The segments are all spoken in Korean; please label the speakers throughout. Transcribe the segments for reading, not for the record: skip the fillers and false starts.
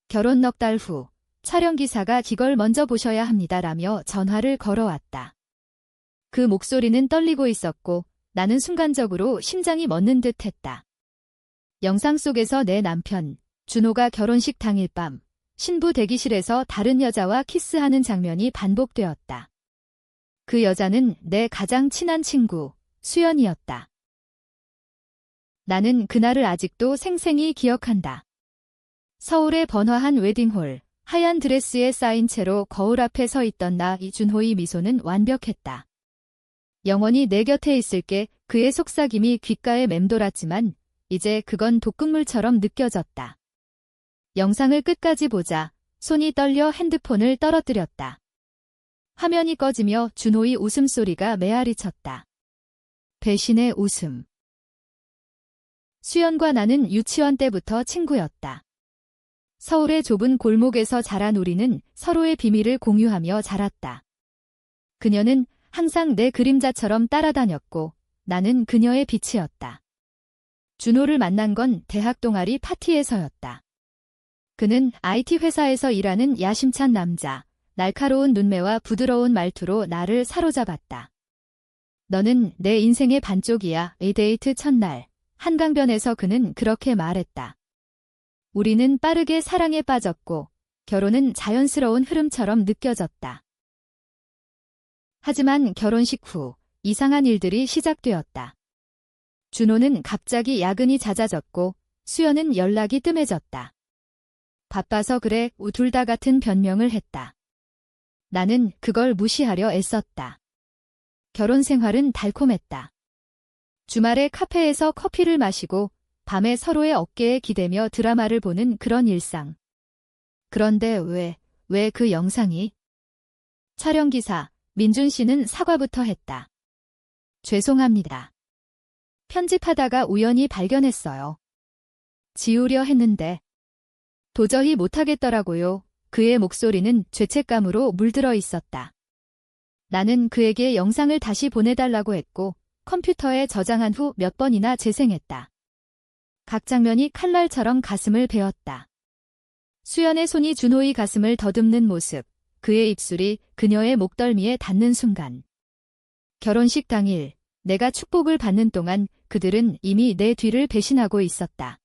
Speaker 1: 결혼 넉 달 후 촬영기사가 이걸 먼저 보셔야 합니다라며 전화를 걸어왔다. 그 목소리는 떨리고 있었고 나는 순간적으로 심장이 멎는 듯 했다. 영상 속에서 내 남편, 준호가 결혼식 당일 밤 신부 대기실에서 다른 여자와 키스하는 장면이 반복되었다. 그 여자는 내 가장 친한 친구, 수연이었다. 나는 그날을 아직도 생생히 기억한다. 서울의 번화한 웨딩홀, 하얀 드레스에 쌓인 채로 거울 앞에 서 있던 나 이준호의 미소는 완벽했다. 영원히 내 곁에 있을게 그의 속삭임이 귓가에 맴돌았지만 이제 그건 독극물처럼 느껴졌다. 영상을 끝까지 보자 손이 떨려 핸드폰을 떨어뜨렸다. 화면이 꺼지며 준호의 웃음소리가 메아리 쳤다. 배신의 웃음. 수연과 나는 유치원 때부터 친구였다. 서울의 좁은 골목에서 자란 우리는 서로의 비밀을 공유하며 자랐다. 그녀는 항상 내 그림자처럼 따라다녔고 나는 그녀의 빛이었다. 준호를 만난 건 대학 동아리 파티에서였다. 그는 IT 회사에서 일하는 야심찬 남자, 날카로운 눈매와 부드러운 말투로 나를 사로잡았다. 너는 내 인생의 반쪽이야. 이 데이트 첫날, 한강변에서 그는 그렇게 말했다. 우리는 빠르게 사랑에 빠졌고 결혼은 자연스러운 흐름처럼 느껴졌다. 하지만 결혼식 후 이상한 일들이 시작되었다. 준호는 갑자기 야근이 잦아졌고 수연은 연락이 뜸해졌다. 바빠서 그래, 둘 다 같은 변명을 했다. 나는 그걸 무시하려 애썼다. 결혼 생활은 달콤했다. 주말에 카페에서 커피를 마시고 밤에 서로의 어깨에 기대며 드라마를 보는 그런 일상. 그런데 왜 그 영상이? 촬영기사 민준 씨는 사과부터 했다. 죄송합니다. 편집하다가 우연히 발견했어요. 지우려 했는데 도저히 못하겠더라고요. 그의 목소리는 죄책감으로 물들어 있었다. 나는 그에게 영상을 다시 보내달라고 했고 컴퓨터에 저장한 후 몇 번이나 재생했다. 각 장면이 칼날처럼 가슴을 베었다. 수연의 손이 준호의 가슴을 더듬는 모습, 그의 입술이 그녀의 목덜미에 닿는 순간. 결혼식 당일, 내가 축복을 받는 동안 그들은 이미 내 뒤를 배신하고 있었다.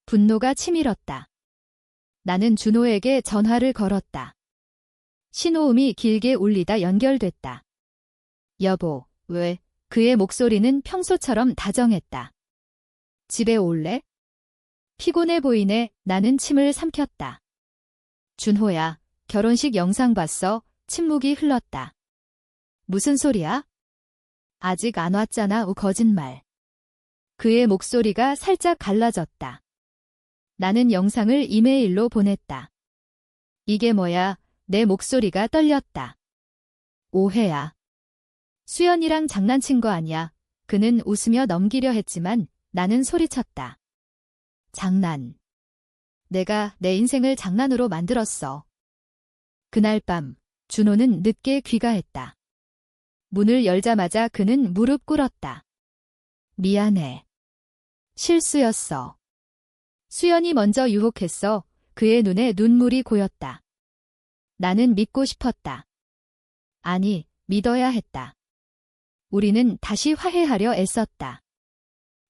Speaker 1: 분노가 치밀었다. 나는 준호에게 전화를 걸었다. 신호음이 길게 울리다 연결됐다. 여보, 왜? 그의 목소리는 평소처럼 다정했다. 집에 올래? 피곤해 보이네. 나는 침을 삼켰다. 준호야, 결혼식 영상 봤어? 침묵이 흘렀다. 무슨 소리야? 아직 안 왔잖아. 거짓말. 그의 목소리가 살짝 갈라졌다. 나는 영상을 이메일로 보냈다. 이게 뭐야? 내 목소리가 떨렸다. 오해야. 수연이랑 장난친 거 아니야. 그는 웃으며 넘기려 했지만 나는 소리쳤다. 장난. 내가 내 인생을 장난으로 만들었어. 그날 밤, 준호는 늦게 귀가했다. 문을 열자마자 그는 무릎 꿇었다. 미안해. 실수였어. 수연이 먼저 유혹했어. 그의 눈에 눈물이 고였다. 나는 믿고 싶었다. 아니, 믿어야 했다. 우리는 다시 화해하려 애썼다.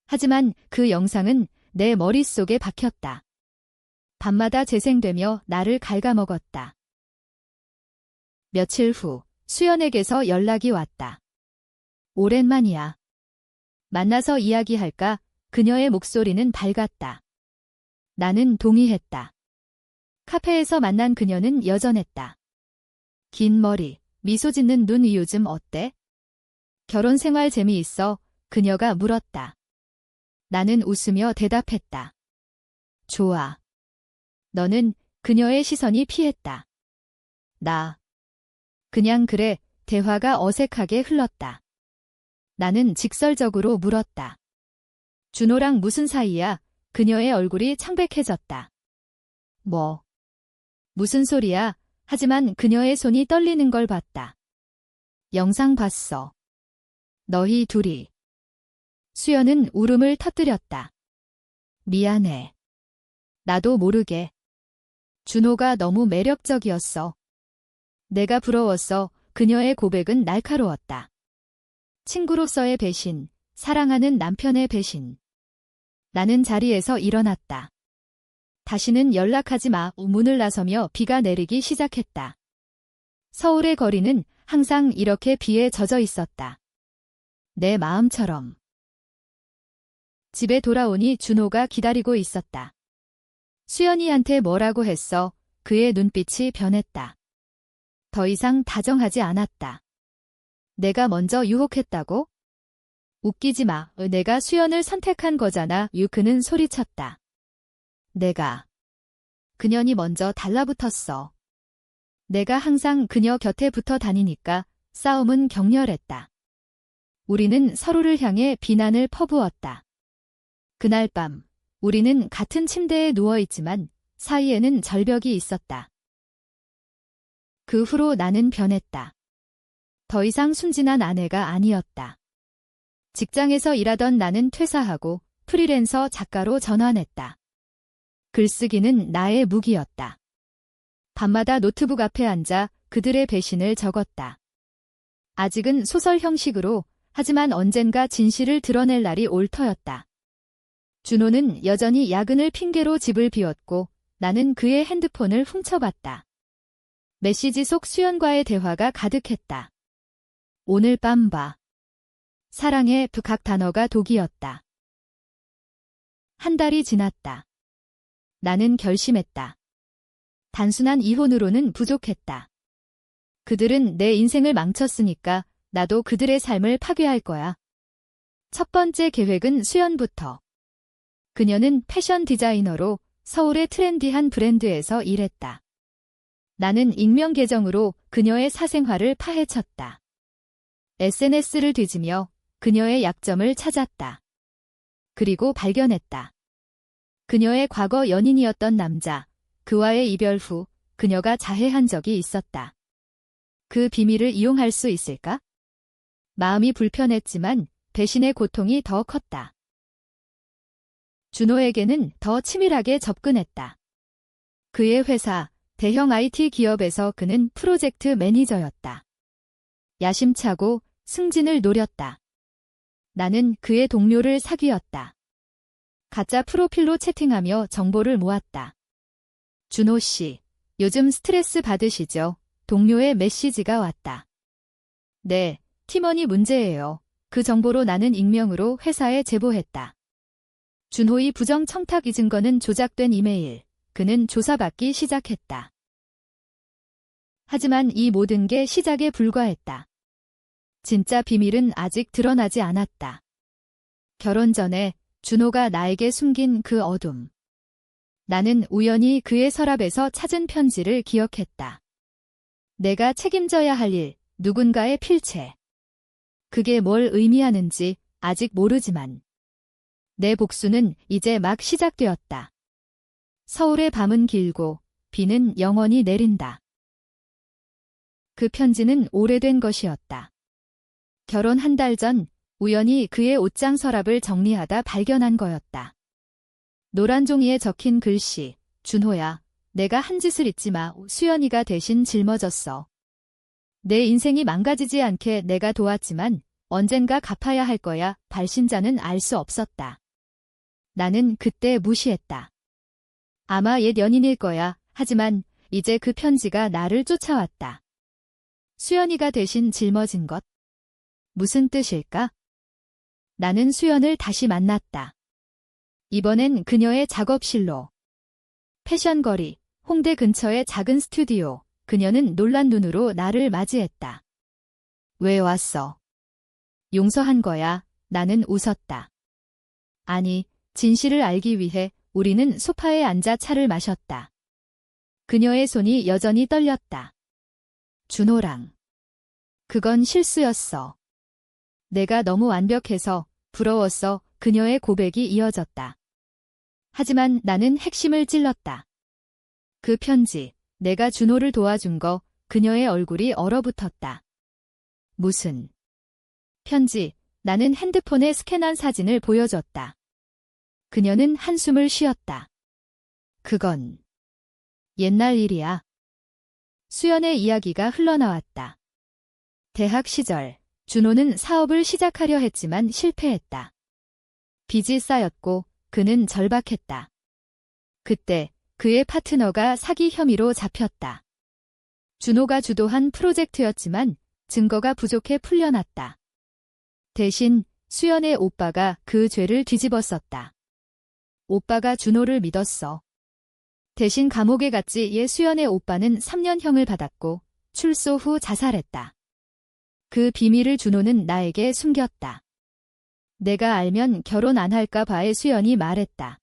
Speaker 1: 하지만 그 영상은 내 머릿속에 박혔다. 밤마다 재생되며 나를 갉아먹었다. 며칠 후 수연에게서 연락이 왔다. 오랜만이야. 만나서 이야기할까? 그녀의 목소리는 밝았다. 나는 동의했다. 카페에서 만난 그녀는 여전했다. 긴 머리, 미소 짓는 눈. 요즘 어때? 결혼 생활 재미있어? 그녀가 물었다. 나는 웃으며 대답했다. 좋아. 너는? 그녀의 시선이 피했다. 나. 그냥 그래. 대화가 어색하게 흘렀다. 나는 직설적으로 물었다. 준호랑 무슨 사이야? 그녀의 얼굴이 창백해졌다. 뭐? 무슨 소리야? 하지만 그녀의 손이 떨리는 걸 봤다. 영상 봤어. 너희 둘이. 수연은 울음을 터뜨렸다. 미안해. 나도 모르게. 준호가 너무 매력적이었어. 내가 부러웠어. 그녀의 고백은 날카로웠다. 친구로서의 배신, 사랑하는 남편의 배신. 나는 자리에서 일어났다. 다시는 연락하지 마. 문을 나서며 비가 내리기 시작했다. 서울의 거리는 항상 이렇게 비에 젖어 있었다. 내 마음처럼. 집에 돌아오니 준호가 기다리고 있었다. 수연이한테 뭐라고 했어? 그의 눈빛이 변했다. 더 이상 다정하지 않았다. 내가 먼저 유혹했다고? 웃기지 마. 내가 수연을 선택한 거잖아. 그는 소리쳤다. 내가. 그년이 먼저 달라붙었어. 내가 항상 그녀 곁에 붙어 다니니까 싸움은 격렬했다. 우리는 서로를 향해 비난을 퍼부었다. 그날 밤, 우리는 같은 침대에 누워있지만 사이에는 절벽이 있었다. 그 후로 나는 변했다. 더 이상 순진한 아내가 아니었다. 직장에서 일하던 나는 퇴사하고 프리랜서 작가로 전환했다. 글쓰기는 나의 무기였다. 밤마다 노트북 앞에 앉아 그들의 배신을 적었다. 아직은 소설 형식으로, 하지만 언젠가 진실을 드러낼 날이 올 터였다. 준호는 여전히 야근을 핑계로 집을 비웠고 나는 그의 핸드폰을 훔쳐봤다. 메시지 속 수연과의 대화가 가득했다. 오늘 밤 봐. 사랑의 각 단어가 독이었다. 한 달이 지났다. 나는 결심했다. 단순한 이혼으로는 부족했다. 그들은 내 인생을 망쳤으니까 나도 그들의 삶을 파괴할 거야. 첫 번째 계획은 수연부터. 그녀는 패션 디자이너로 서울의 트렌디한 브랜드에서 일했다. 나는 익명 계정으로 그녀의 사생활을 파헤쳤다. SNS를 뒤지며 그녀의 약점을 찾았다. 그리고 발견했다. 그녀의 과거 연인이었던 남자, 그와의 이별 후 그녀가 자해한 적이 있었다. 그 비밀을 이용할 수 있을까? 마음이 불편했지만 배신의 고통이 더 컸다. 준호에게는 더 치밀하게 접근했다. 그의 회사, 대형 IT 기업에서 그는 프로젝트 매니저였다. 야심차고 승진을 노렸다. 나는 그의 동료를 사귀었다. 가짜 프로필로 채팅하며 정보를 모았다. 준호 씨, 요즘 스트레스 받으시죠? 동료의 메시지가 왔다. 네, 팀원이 문제예요. 그 정보로 나는 익명으로 회사에 제보했다. 준호의 부정 청탁 이 증거는 조작된 이메일. 그는 조사받기 시작했다. 하지만 이 모든 게 시작에 불과했다. 진짜 비밀은 아직 드러나지 않았다. 결혼 전에 준호가 나에게 숨긴 그 어둠. 나는 우연히 그의 서랍에서 찾은 편지를 기억했다. 내가 책임져야 할 일, 누군가의 필체. 그게 뭘 의미하는지 아직 모르지만 내 복수는 이제 막 시작되었다. 서울의 밤은 길고 비는 영원히 내린다. 그 편지는 오래된 것이었다. 결혼 한 달 전 우연히 그의 옷장 서랍을 정리하다 발견한 거였다. 노란 종이에 적힌 글씨, 준호야, 내가 한 짓을 잊지 마. 수연이가 대신 짊어졌어. 내 인생이 망가지지 않게 내가 도왔지만 언젠가 갚아야 할 거야. 발신자는 알 수 없었다. 나는 그때 무시했다. 아마 옛 연인일 거야. 하지만 이제 그 편지가 나를 쫓아왔다. 수연이가 대신 짊어진 것. 무슨 뜻일까? 나는 수연을 다시 만났다. 이번엔 그녀의 작업실로. 패션거리, 홍대 근처의 작은 스튜디오. 그녀는 놀란 눈으로 나를 맞이했다. 왜 왔어? 용서한 거야. 나는 웃었다. 아니, 진실을 알기 위해 우리는 소파에 앉아 차를 마셨다. 그녀의 손이 여전히 떨렸다. 준호랑. 그건 실수였어. 내가 너무 완벽해서 부러웠어. 그녀의 고백이 이어졌다. 하지만 나는 핵심을 찔렀다. 그 편지, 내가 준호를 도와준 거, 그녀의 얼굴이 얼어붙었다. 무슨 편지? 나는 핸드폰에 스캔한 사진을 보여줬다. 그녀는 한숨을 쉬었다. 그건 옛날 일이야. 수연의 이야기가 흘러나왔다. 대학 시절 준호는 사업을 시작하려 했지만 실패했다. 빚이 쌓였고 그는 절박했다. 그때 그의 파트너가 사기 혐의로 잡혔다. 준호가 주도한 프로젝트였지만 증거가 부족해 풀려났다. 대신 수연의 오빠가 그 죄를 뒤집었었다. 오빠가 준호를 믿었어. 대신 감옥에 갔지에 수연의 오빠는 3년형을 받았고 출소 후 자살했다. 그 비밀을 준호는 나에게 숨겼다. 내가 알면 결혼 안 할까 봐에 수연이 말했다.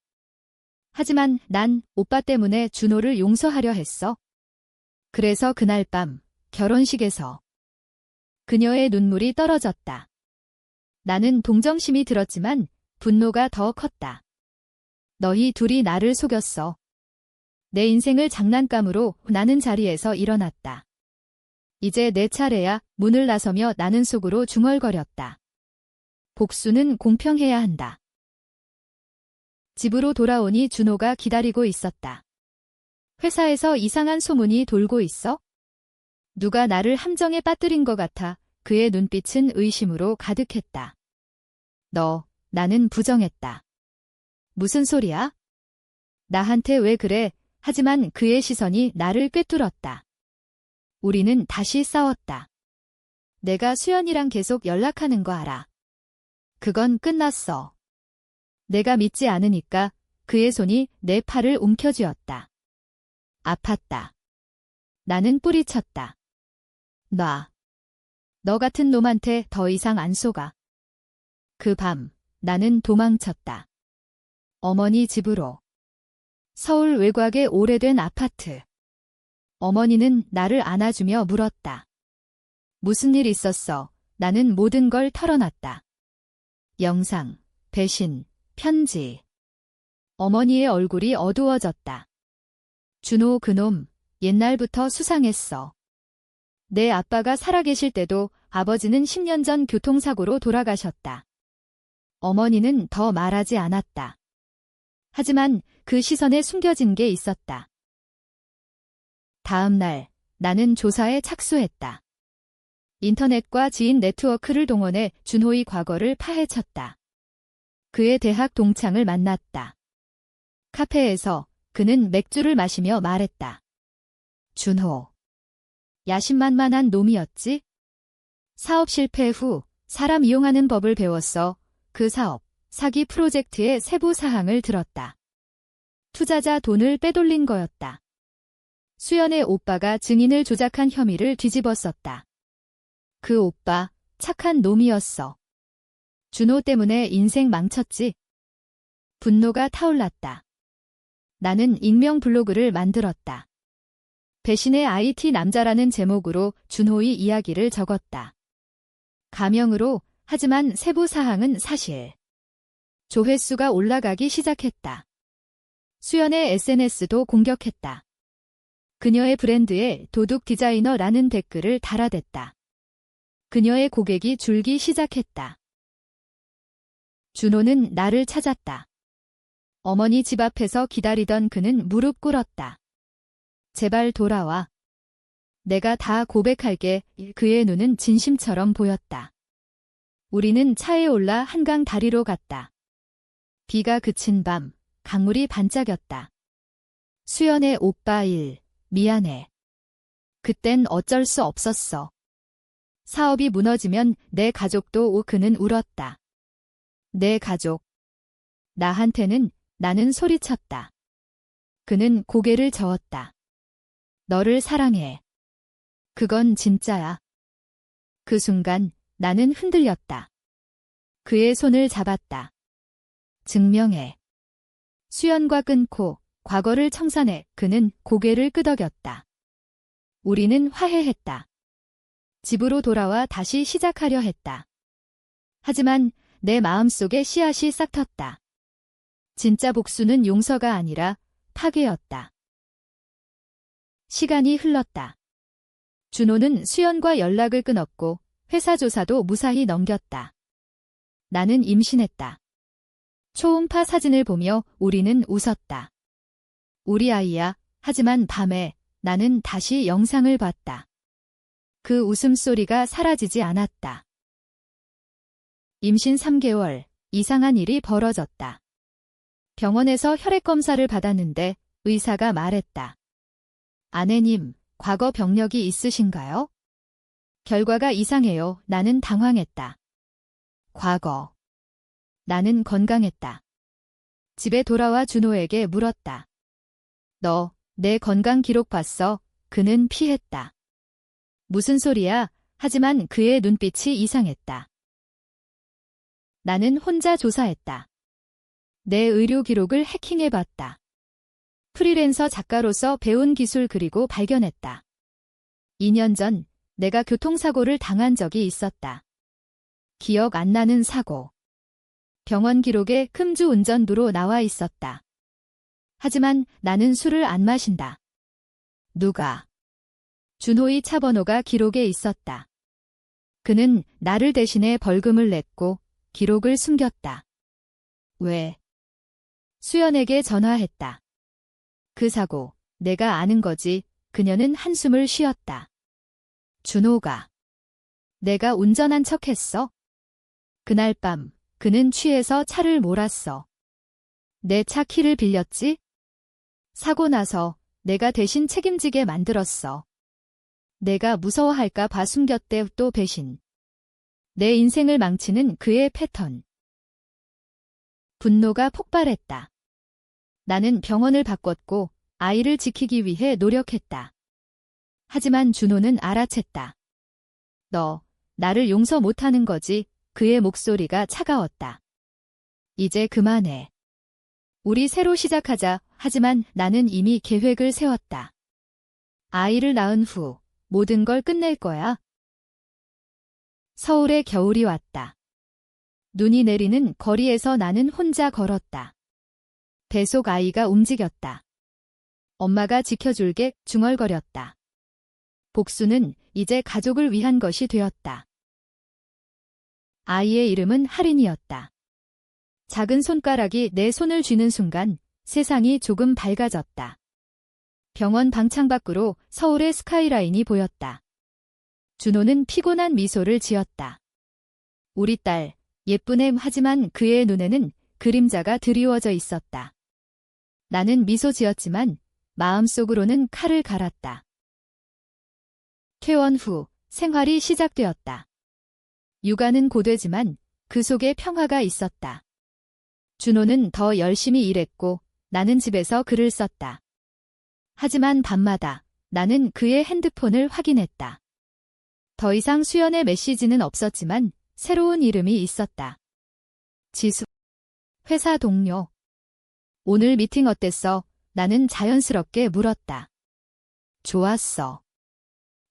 Speaker 1: 하지만 난 오빠 때문에 준호를 용서하려 했어. 그래서 그날 밤 결혼식에서 그녀의 눈물이 떨어졌다. 나는 동정심이 들었지만 분노가 더 컸다. 너희 둘이 나를 속였어. 내 인생을 장난감으로 나는 자리에서 일어났다. 이제 내 차례야. 문을 나서며 나는 속으로 중얼거렸다. 복수는 공평해야 한다. 집으로 돌아오니 준호가 기다리고 있었다. 회사에서 이상한 소문이 돌고 있어? 누가 나를 함정에 빠뜨린 것 같아. 그의 눈빛은 의심으로 가득했다. 나는 부정했다. 무슨 소리야? 나한테 왜 그래? 하지만 그의 시선이 나를 꿰뚫었다. 우리는 다시 싸웠다. 내가 수연이랑 계속 연락하는 거 알아. 그건 끝났어. 내가 믿지 않으니까 그의 손이 내 팔을 움켜쥐었다. 아팠다. 나는 뿌리쳤다. 너 같은 놈한테 더 이상 안 속아. 그 밤 나는 도망쳤다. 어머니 집으로. 서울 외곽의 오래된 아파트. 어머니는 나를 안아주며 물었다. 무슨 일 있었어? 나는 모든 걸 털어놨다. 영상, 배신, 편지. 어머니의 얼굴이 어두워졌다. 준호 그놈, 옛날부터 수상했어. 내 아빠가 살아계실 때도 아버지는 10년 전 교통사고로 돌아가셨다. 어머니는 더 말하지 않았다. 하지만 그 시선에 숨겨진 게 있었다. 다음 날 나는 조사에 착수했다. 인터넷과 지인 네트워크를 동원해 준호의 과거를 파헤쳤다. 그의 대학 동창을 만났다. 카페에서 그는 맥주를 마시며 말했다. 준호. 야심만만한 놈이었지? 사업 실패 후 사람 이용하는 법을 배웠어. 그 사업, 사기 프로젝트의 세부 사항을 들었다. 투자자 돈을 빼돌린 거였다. 수연의 오빠가 증인을 조작한 혐의를 뒤집었었다. 그 오빠, 착한 놈이었어. 준호 때문에 인생 망쳤지. 분노가 타올랐다. 나는 익명 블로그를 만들었다. 배신의 IT 남자라는 제목으로 준호의 이야기를 적었다. 가명으로, 하지만 세부 사항은 사실. 조회수가 올라가기 시작했다. 수연의 SNS도 공격했다. 그녀의 브랜드에 도둑 디자이너라는 댓글을 달아댔다. 그녀의 고객이 줄기 시작했다. 준호는 나를 찾았다. 어머니 집 앞에서 기다리던 그는 무릎 꿇었다. 제발 돌아와. 내가 다 고백할게. 그의 눈은 진심처럼 보였다. 우리는 차에 올라 한강 다리로 갔다. 비가 그친 밤, 강물이 반짝였다. 수연의 오빠 미안해. 그땐 어쩔 수 없었어. 사업이 무너지면 내 가족도 그는 울었다. 내 가족. 나는 소리쳤다. 그는 고개를 저었다. 너를 사랑해. 그건 진짜야. 그 순간 나는 흔들렸다. 그의 손을 잡았다. 증명해. 수연과 끊고 과거를 청산해. 그는 고개를 끄덕였다. 우리는 화해했다. 집으로 돌아와 다시 시작하려 했다. 하지만 내 마음속에 씨앗이 싹 텄다. 진짜 복수는 용서가 아니라 파괴였다. 시간이 흘렀다. 준호는 수연과 연락을 끊었고 회사 조사도 무사히 넘겼다. 나는 임신했다. 초음파 사진을 보며 우리는 웃었다. 우리 아이야. 하지만 밤에 나는 다시 영상을 봤다. 그 웃음소리가 사라지지 않았다. 임신 3개월, 이상한 일이 벌어졌다. 병원에서 혈액검사를 받았는데 의사가 말했다. 아내님, 과거 병력이 있으신가요? 결과가 이상해요. 나는 당황했다. 과거. 나는 건강했다. 집에 돌아와 준호에게 물었다. 너, 내 건강 기록 봤어? 그는 피했다. 무슨 소리야? 하지만 그의 눈빛이 이상했다. 나는 혼자 조사했다. 내 의료 기록을 해킹해봤다. 프리랜서 작가로서 배운 기술 그리고 발견했다. 2년 전 내가 교통사고를 당한 적이 있었다. 기억 안 나는 사고. 병원 기록에 금주 운전부로 나와 있었다. 하지만 나는 술을 안 마신다. 누가? 준호의 차 번호가 기록에 있었다. 그는 나를 대신해 벌금을 냈고 기록을 숨겼다. 왜? 수연에게 전화했다. 그 사고, 내가 아는 거지. 그녀는 한숨을 쉬었다. 준호가. 내가 운전한 척했어? 그날 밤, 그는 취해서 차를 몰았어. 내 차 키를 빌렸지? 사고 나서 내가 대신 책임지게 만들었어. 내가 무서워할까 봐 숨겼대. 또 배신. 내 인생을 망치는 그의 패턴. 분노가 폭발했다. 나는 병원을 바꿨고 아이를 지키기 위해 노력했다. 하지만 준호는 알아챘다. 너, 나를 용서 못하는 거지. 그의 목소리가 차가웠다. 이제 그만해. 우리 새로 시작하자. 하지만 나는 이미 계획을 세웠다. 아이를 낳은 후 모든 걸 끝낼 거야. 서울에 겨울이 왔다. 눈이 내리는 거리에서 나는 혼자 걸었다. 뱃속 아이가 움직였다. 엄마가 지켜줄게. 중얼거렸다. 복수는 이제 가족을 위한 것이 되었다. 아이의 이름은 하린이었다. 작은 손가락이 내 손을 쥐는 순간 세상이 조금 밝아졌다. 병원 방창 밖으로 서울의 스카이라인이 보였다. 준호는 피곤한 미소를 지었다. 우리 딸, 예쁜 애. 하지만 그의 눈에는 그림자가 드리워져 있었다. 나는 미소 지었지만 마음속으로는 칼을 갈았다. 퇴원 후 생활이 시작되었다. 육아는 고되지만 그 속에 평화가 있었다. 준호는 더 열심히 일했고 나는 집에서 글을 썼다. 하지만 밤마다 나는 그의 핸드폰을 확인했다. 더 이상 수연의 메시지는 없었지만 새로운 이름이 있었다. 지수. 회사 동료. 오늘 미팅 어땠어? 나는 자연스럽게 물었다. 좋았어.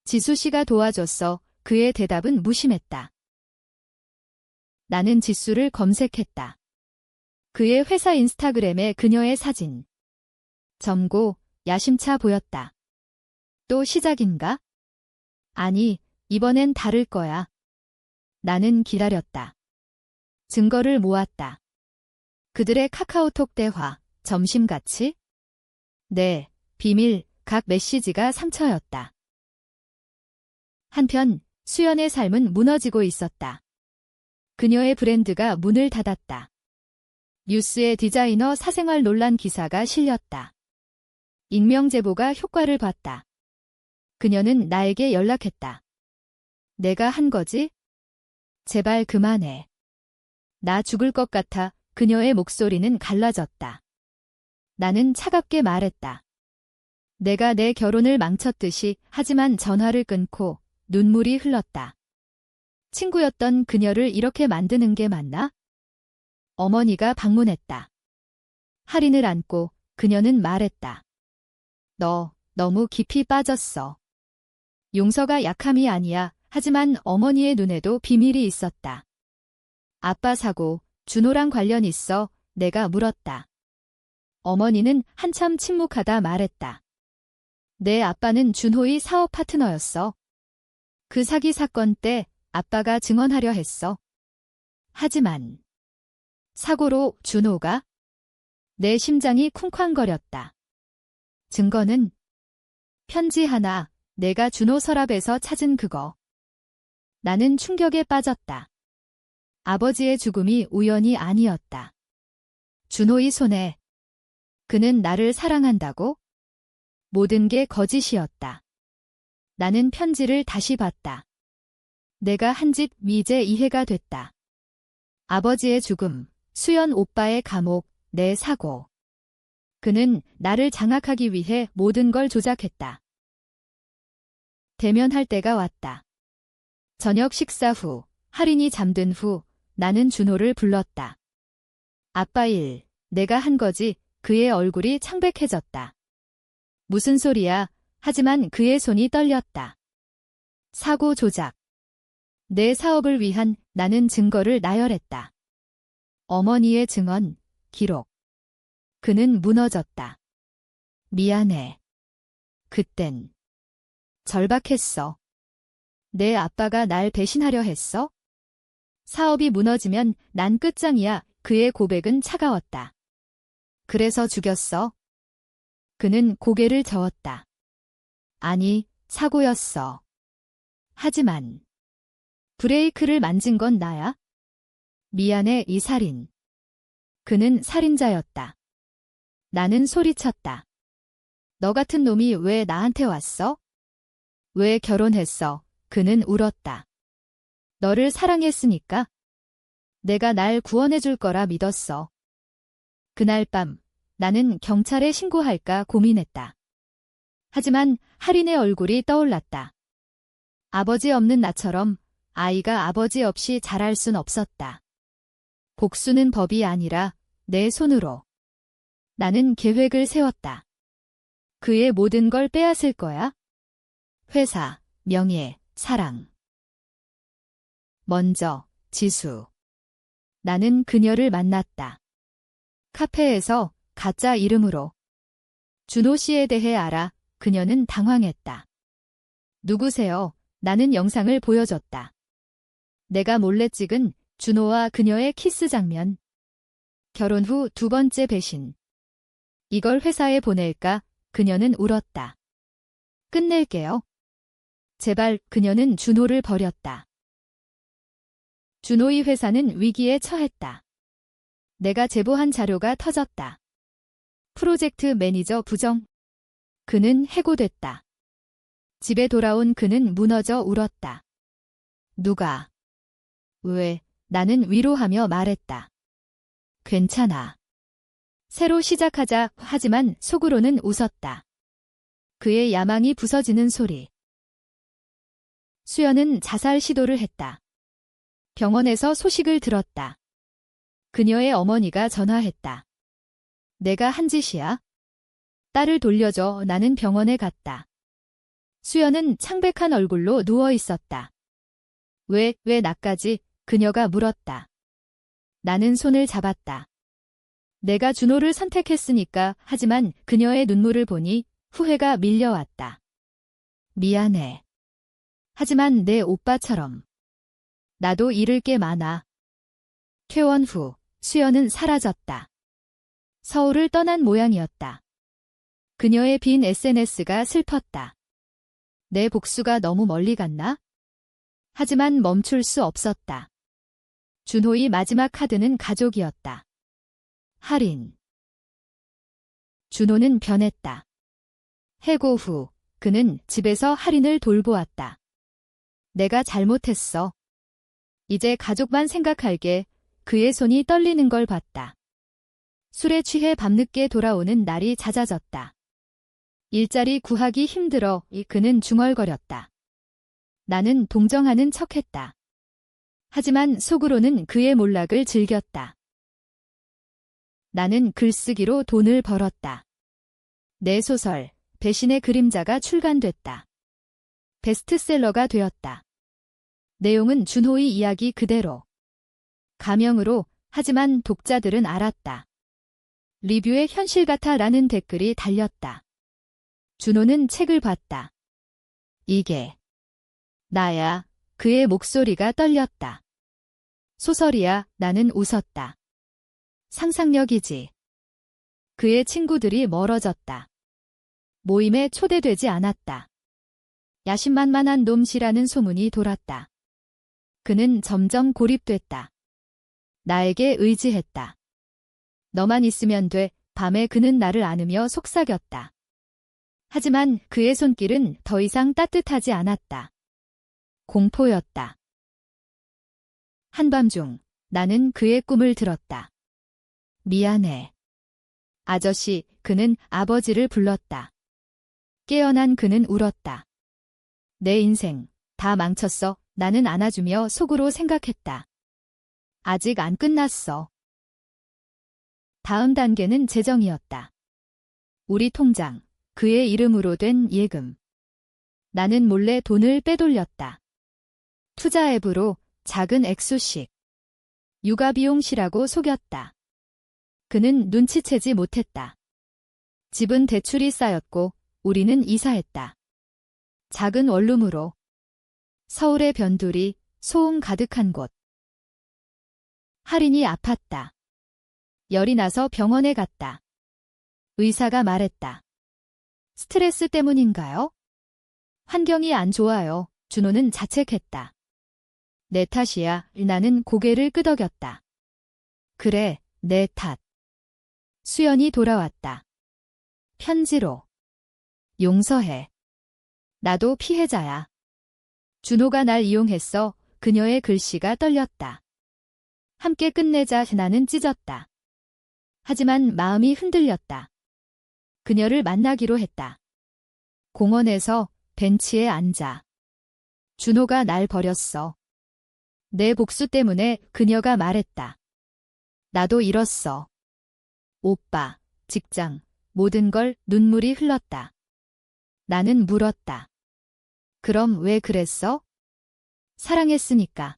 Speaker 1: 지수 씨가 도와줬어. 그의 대답은 무심했다. 나는 지수를 검색했다. 그의 회사 인스타그램에 그녀의 사진. 점고, 야심차 보였다. 또 시작인가? 아니, 이번엔 다를 거야. 나는 기다렸다. 증거를 모았다. 그들의 카카오톡 대화, 점심같이? 네, 비밀, 각 메시지가 상처였다. 한편 수연의 삶은 무너지고 있었다. 그녀의 브랜드가 문을 닫았다. 뉴스에 디자이너 사생활 논란 기사가 실렸다. 익명 제보가 효과를 봤다. 그녀는 나에게 연락했다. 내가 한 거지? 제발 그만해. 나 죽을 것 같아. 그녀의 목소리는 갈라졌다. 나는 차갑게 말했다. 내가 내 결혼을 망쳤듯이. 하지만 전화를 끊고 눈물이 흘렀다. 친구였던 그녀를 이렇게 만드는 게 맞나? 어머니가 방문했다. 할인을 안고 그녀는 말했다. 너 너무 깊이 빠졌어. 용서가 약함이 아니야. 하지만 어머니의 눈에도 비밀이 있었다. 아빠 사고, 준호랑 관련 있어? 내가 물었다. 어머니는 한참 침묵하다 말했다. 내 아빠는 준호의 사업 파트너였어. 그 사기 사건 때 아빠가 증언하려 했어. 하지만 사고로 준호가? 내 심장이 쿵쾅거렸다. 증거는 편지 하나, 내가 준호 서랍에서 찾은 그거. 나는 충격에 빠졌다. 아버지의 죽음이 우연이 아니었다. 준호의 손에 그는 나를 사랑한다고? 모든 게 거짓이었다. 나는 편지를 다시 봤다. 내가 한 짓 이제 이해가 됐다. 아버지의 죽음, 수연 오빠의 감옥, 내 사고. 그는 나를 장악하기 위해 모든 걸 조작했다. 대면할 때가 왔다. 저녁 식사 후, 할인이 잠든 후, 나는 준호를 불렀다. 아빠 일, 내가 한 거지. 그의 얼굴이 창백해졌다. 무슨 소리야? 하지만 그의 손이 떨렸다. 사고 조작. 내 사업을 위한 나는 증거를 나열했다. 어머니의 증언, 기록. 그는 무너졌다. 미안해. 그땐 절박했어. 내 아빠가 날 배신하려 했어? 사업이 무너지면 난 끝장이야. 그의 고백은 차가웠다. 그래서 죽였어? 그는 고개를 저었다. 아니, 사고였어. 하지만 브레이크를 만진 건 나야? 미안해, 이 살인. 그는 살인자였다. 나는 소리쳤다. 너 같은 놈이 왜 나한테 왔어? 왜 결혼했어? 그는 울었다. 너를 사랑했으니까. 내가 날 구원해줄 거라 믿었어. 그날 밤 나는 경찰에 신고할까 고민했다. 하지만 할인의 얼굴이 떠올랐다. 아버지 없는 나처럼 아이가 아버지 없이 자랄 순 없었다. 복수는 법이 아니라 내 손으로. 나는 계획을 세웠다. 그의 모든 걸 빼앗을 거야. 회사, 명예, 사랑. 먼저, 지수. 나는 그녀를 만났다. 카페에서 가짜 이름으로. 준호 씨에 대해 알아. 그녀는 당황했다. 누구세요? 나는 영상을 보여줬다. 내가 몰래 찍은 준호와 그녀의 키스 장면. 결혼 후 두 번째 배신. 이걸 회사에 보낼까? 그녀는 울었다. 끝낼게요. 제발. 그녀는 준호를 버렸다. 준호의 회사는 위기에 처했다. 내가 제보한 자료가 터졌다. 프로젝트 매니저 부정. 그는 해고됐다. 집에 돌아온 그는 무너져 울었다. 누가? 왜? 나는 위로하며 말했다. 괜찮아. 새로 시작하자. 하지만 속으로는 웃었다. 그의 야망이 부서지는 소리. 수연은 자살 시도를 했다. 병원에서 소식을 들었다. 그녀의 어머니가 전화했다. 내가 한 짓이야? 딸을 돌려줘. 나는 병원에 갔다. 수연은 창백한 얼굴로 누워 있었다. 왜 나까지? 그녀가 물었다. 나는 손을 잡았다. 내가 준호를 선택했으니까. 하지만 그녀의 눈물을 보니 후회가 밀려왔다. 미안해. 하지만 내 오빠처럼. 나도 잃을 게 많아. 퇴원 후 수연은 사라졌다. 서울을 떠난 모양이었다. 그녀의 빈 SNS가 슬펐다. 내 복수가 너무 멀리 갔나? 하지만 멈출 수 없었다. 준호의 마지막 카드는 가족이었다. 할인. 준호는 변했다. 해고 후 그는 집에서 할인을 돌보았다. 내가 잘못했어. 이제 가족만 생각할게. 그의 손이 떨리는 걸 봤다. 술에 취해 밤늦게 돌아오는 날이 잦아졌다. 일자리 구하기 힘들어. 그는 중얼거렸다. 나는 동정하는 척했다. 하지만 속으로는 그의 몰락을 즐겼다. 나는 글쓰기로 돈을 벌었다. 내 소설, 배신의 그림자가 출간됐다. 베스트셀러가 되었다. 내용은 준호의 이야기 그대로. 가명으로. 하지만 독자들은 알았다. 리뷰에 현실 같아 라는 댓글이 달렸다. 준호는 책을 봤다. 이게 나야. 그의 목소리가 떨렸다. 소설이야. 나는 웃었다. 상상력이지. 그의 친구들이 멀어졌다. 모임에 초대되지 않았다. 야심만만한 놈이라는 소문이 돌았다. 그는 점점 고립됐다. 나에게 의지했다. 너만 있으면 돼. 밤에 그는 나를 안으며 속삭였다. 하지만 그의 손길은 더 이상 따뜻하지 않았다. 공포였다. 한밤중 나는 그의 꿈을 들었다. 미안해. 아저씨, 그는 아버지를 불렀다. 깨어난 그는 울었다. 내 인생 다 망쳤어. 나는 안아주며 속으로 생각했다. 아직 안 끝났어. 다음 단계는 재정이었다. 우리 통장, 그의 이름으로 된 예금. 나는 몰래 돈을 빼돌렸다. 투자 앱으로 작은 액수씩. 육아비용시라고 속였다. 그는 눈치채지 못했다. 집은 대출이 쌓였고 우리는 이사했다. 작은 원룸으로. 서울의 변두리, 소음 가득한 곳. 할인이 아팠다. 열이 나서 병원에 갔다. 의사가 말했다. 스트레스 때문인가요? 환경이 안 좋아요. 준호는 자책했다. 내 탓이야. 나는 고개를 끄덕였다. 그래, 내 탓. 수연이 돌아왔다. 편지로. 용서해. 나도 피해자야. 준호가 날 이용했어. 그녀의 글씨가 떨렸다. 함께 끝내자. 나는 찢었다. 하지만 마음이 흔들렸다. 그녀를 만나기로 했다. 공원에서 벤치에 앉아. 준호가 날 버렸어. 내 복수 때문에. 그녀가 말했다. 나도 잃었어. 오빠, 직장, 모든 걸. 눈물이 흘렀다. 나는 물었다. 그럼 왜 그랬어? 사랑했으니까.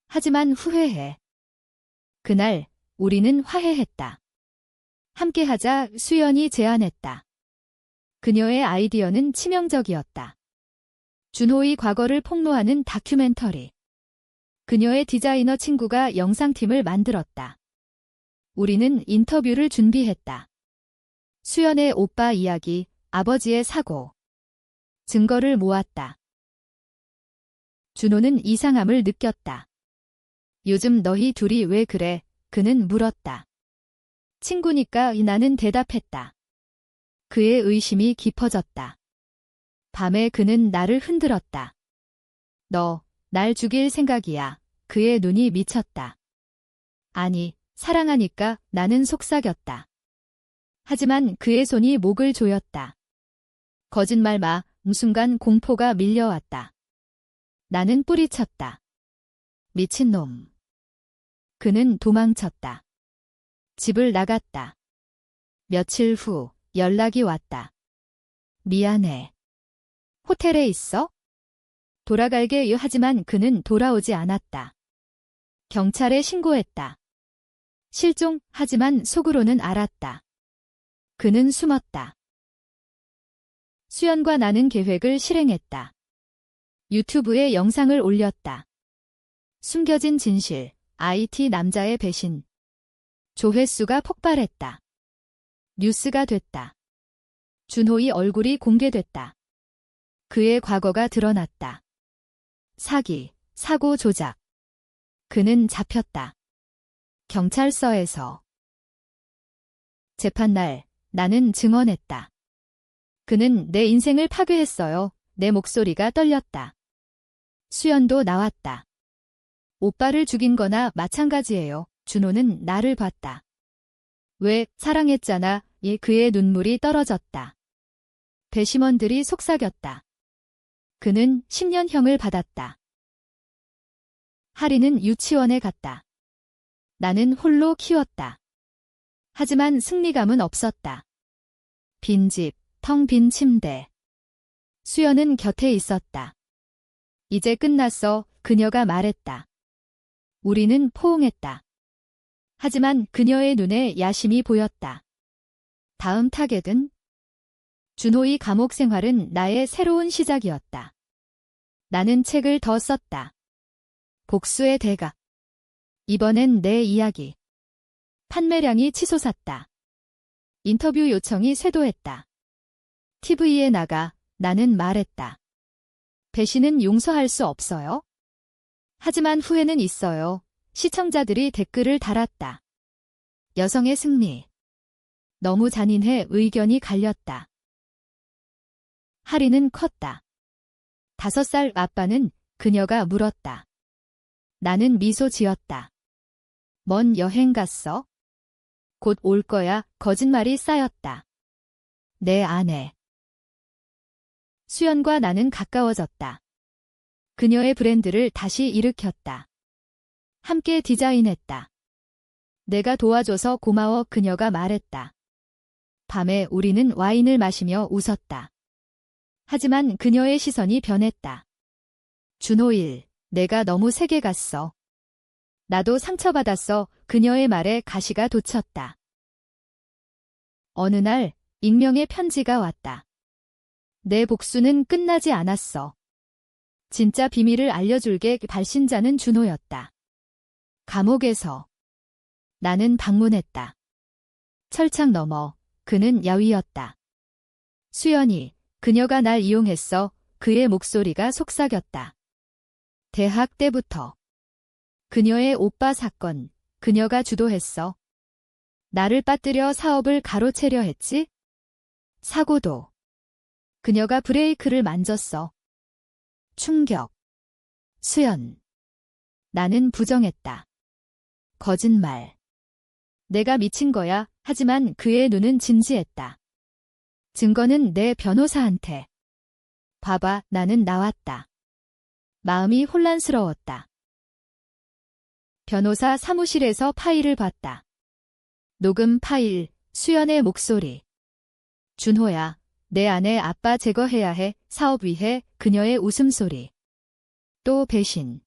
Speaker 1: 하지만 후회해. 그날 우리는 화해했다. 함께하자. 수연이 제안했다. 그녀의 아이디어는 치명적이었다. 준호의 과거를 폭로하는 다큐멘터리. 그녀의 디자이너 친구가 영상팀을 만들었다. 우리는 인터뷰를 준비했다. 수연의 오빠 이야기, 아버지의 사고. 증거를 모았다. 준호는 이상함을 느꼈다. 요즘 너희 둘이 왜 그래? 그는 물었다. 친구니까. 나는 대답했다. 그의 의심이 깊어졌다. 밤에 그는 나를 흔들었다. 너, 날 죽일 생각이야. 그의 눈이 미쳤다. 아니, 사랑하니까. 나는 속삭였다. 하지만 그의 손이 목을 조였다. 거짓말 마. 순간 공포가 밀려왔다. 나는 뿌리쳤다. 미친놈. 그는 도망쳤다. 집을 나갔다. 며칠 후 연락이 왔다. 미안해. 호텔에 있어? 돌아갈게. 하지만 그는 돌아오지 않았다. 경찰에 신고했다. 실종. 하지만 속으로는 알았다. 그는 숨었다. 수연과 나는 계획을 실행했다. 유튜브에 영상을 올렸다. 숨겨진 진실, IT 남자의 배신. 조회수가 폭발했다. 뉴스가 됐다. 준호의 얼굴이 공개됐다. 그의 과거가 드러났다. 사기, 사고 조작. 그는 잡혔다. 경찰서에서. 재판날, 나는 증언했다. 그는 내 인생을 파괴했어요. 내 목소리가 떨렸다. 수연도 나왔다. 오빠를 죽인 거나 마찬가지예요. 준호는 나를 봤다. 왜? 사랑했잖아. 그의 눈물이 떨어졌다. 배심원들이 속삭였다. 그는 10년형을 받았다. 하리는 유치원에 갔다. 나는 홀로 키웠다. 하지만 승리감은 없었다. 빈집, 텅 빈 침대. 수연은 곁에 있었다. 이제 끝났어. 그녀가 말했다. 우리는 포옹했다. 하지만 그녀의 눈에 야심이 보였다. 다음 타겟은? 준호의 감옥 생활은 나의 새로운 시작이었다. 나는 책을 더 썼다. 복수의 대가. 이번엔 내 이야기. 판매량이 치솟았다. 인터뷰 요청이 쇄도했다. TV에 나가 나는 말했다. 배신은 용서할 수 없어요. 하지만 후회는 있어요. 시청자들이 댓글을 달았다. 여성의 승리. 너무 잔인해 의견이 갈렸다. 하리는 컸다. 5살 아빠는 그녀가 물었다. 나는 미소 지었다. 먼 여행 갔어? 곧 올 거야. 거짓말이 쌓였다. 내 아내. 수연과 나는 가까워졌다. 그녀의 브랜드를 다시 일으켰다. 함께 디자인했다. 내가 도와줘서 고마워 그녀가 말했다. 밤에 우리는 와인을 마시며 웃었다. 하지만 그녀의 시선이 변했다. 준호일, 내가 너무 세게 갔어. 나도 상처받았어. 그녀의 말에 가시가 돋쳤다. 어느 날 익명의 편지가 왔다. 내 복수는 끝나지 않았어. 진짜 비밀을 알려줄게. 발신자는 준호였다. 감옥에서 나는 방문했다. 철창 너머 그는 야위였다. 수연이, 그녀가 날 이용했어. 그의 목소리가 속삭였다. 대학 때부터. 그녀의 오빠 사건, 그녀가 주도했어. 나를 빠뜨려 사업을 가로채려 했지? 사고도. 그녀가 브레이크를 만졌어. 충격. 수연. 나는 부정했다. 거짓말. 내가 미친 거야. 하지만 그의 눈은 진지했다. 증거는 내 변호사한테. 봐봐, 나는 나왔다. 마음이 혼란스러웠다. 변호사 사무실에서 파일을 봤다. 녹음 파일, 수연의 목소리. 준호야, 내 아내 아빠 제거해야 해. 사업 위해. 그녀의 웃음소리. 또 배신.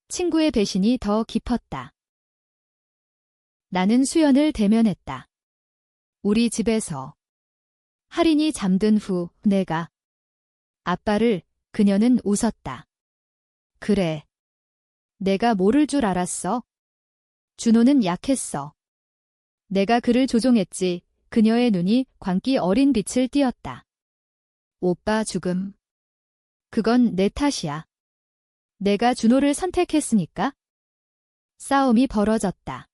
Speaker 1: 친구의 배신이 더 깊었다. 나는 수연을 대면했다. 우리 집에서. 할인이 잠든 후 내가. 아빠를. 그녀는 웃었다. 그래. 내가 모를 줄 알았어. 준호는 약했어. 내가 그를 조종했지. 그녀의 눈이 광기 어린 빛을 띄었다. 오빠 죽음. 그건 내 탓이야. 내가 준호를 선택했으니까. 싸움이 벌어졌다.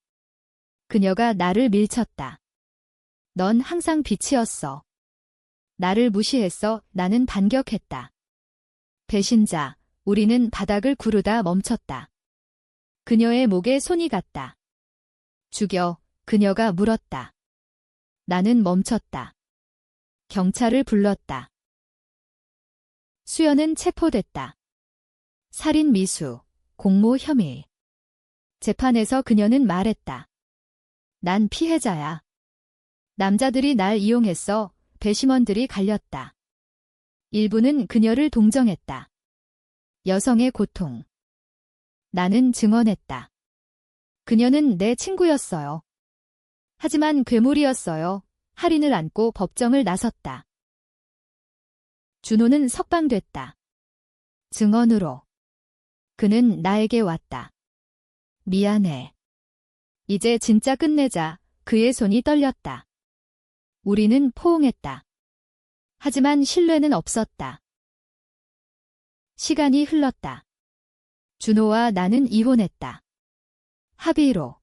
Speaker 1: 그녀가 나를 밀쳤다. 넌 항상 빛이었어. 나를 무시했어. 나는 반격했다. 배신자. 우리는 바닥을 구르다 멈췄다. 그녀의 목에 손이 갔다. 죽여. 그녀가 물었다. 나는 멈췄다. 경찰을 불렀다. 수연은 체포됐다. 살인 미수, 공모 혐의. 재판에서 그녀는 말했다. 난 피해자야. 남자들이 날 이용했어. 배심원들이 갈렸다. 일부는 그녀를 동정했다. 여성의 고통. 나는 증언했다. 그녀는 내 친구였어요. 하지만 괴물이었어요. 할인을 안고 법정을 나섰다. 준호는 석방됐다. 증언으로. 그는 나에게 왔다. 미안해. 이제 진짜 끝내자. 그의 손이 떨렸다. 우리는 포옹했다. 하지만 신뢰는 없었다. 시간이 흘렀다. 준호와 나는 이혼했다. 합의로.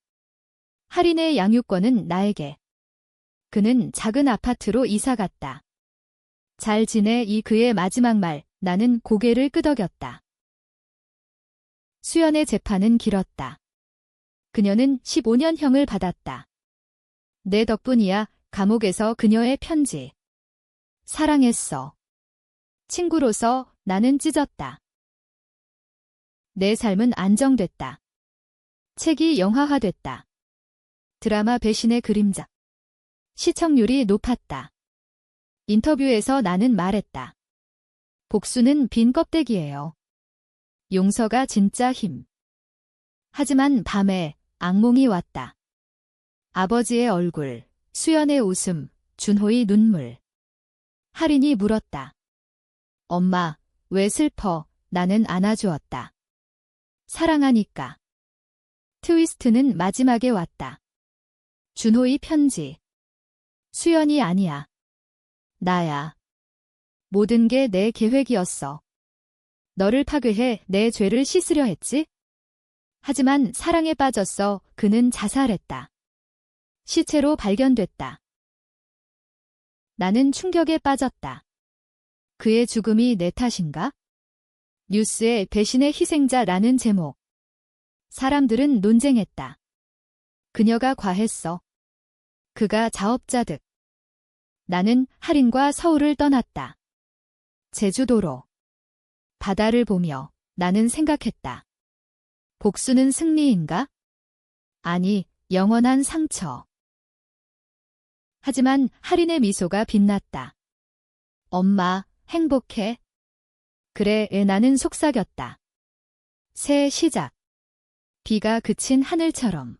Speaker 1: 할인의 양육권은 나에게. 그는 작은 아파트로 이사갔다. 잘 지내. 이 그의 마지막 말. 나는 고개를 끄덕였다. 수연의 재판은 길었다. 그녀는 15년형을 받았다. 내 덕분이야. 감옥에서 그녀의 편지. 사랑했어. 친구로서 나는 찢었다. 내 삶은 안정됐다. 책이 영화화됐다. 드라마 배신의 그림자. 시청률이 높았다. 인터뷰에서 나는 말했다. 복수는 빈 껍데기예요. 용서가 진짜 힘. 하지만 밤에 악몽이 왔다. 아버지의 얼굴, 수연의 웃음, 준호의 눈물. 할인이 물었다. 엄마, 왜 슬퍼? 나는 안아주었다. 사랑하니까. 트위스트는 마지막에 왔다. 준호의 편지. 수연이 아니야. 나야. 모든 게 내 계획이었어. 너를 파괴해 내 죄를 씻으려 했지? 하지만 사랑에 빠졌어. 그는 자살했다. 시체로 발견됐다. 나는 충격에 빠졌다. 그의 죽음이 내 탓인가? 뉴스에 배신의 희생자라는 제목. 사람들은 논쟁했다. 그녀가 과했어. 그가 자업자득. 나는 할인과 서울을 떠났다. 제주도로. 바다를 보며 나는 생각했다. 복수는 승리인가? 아니, 영원한 상처. 하지만 할인의 미소가 빛났다. 엄마, 행복해? 그래, 나는 속삭였다. 새 시작. 비가 그친 하늘처럼.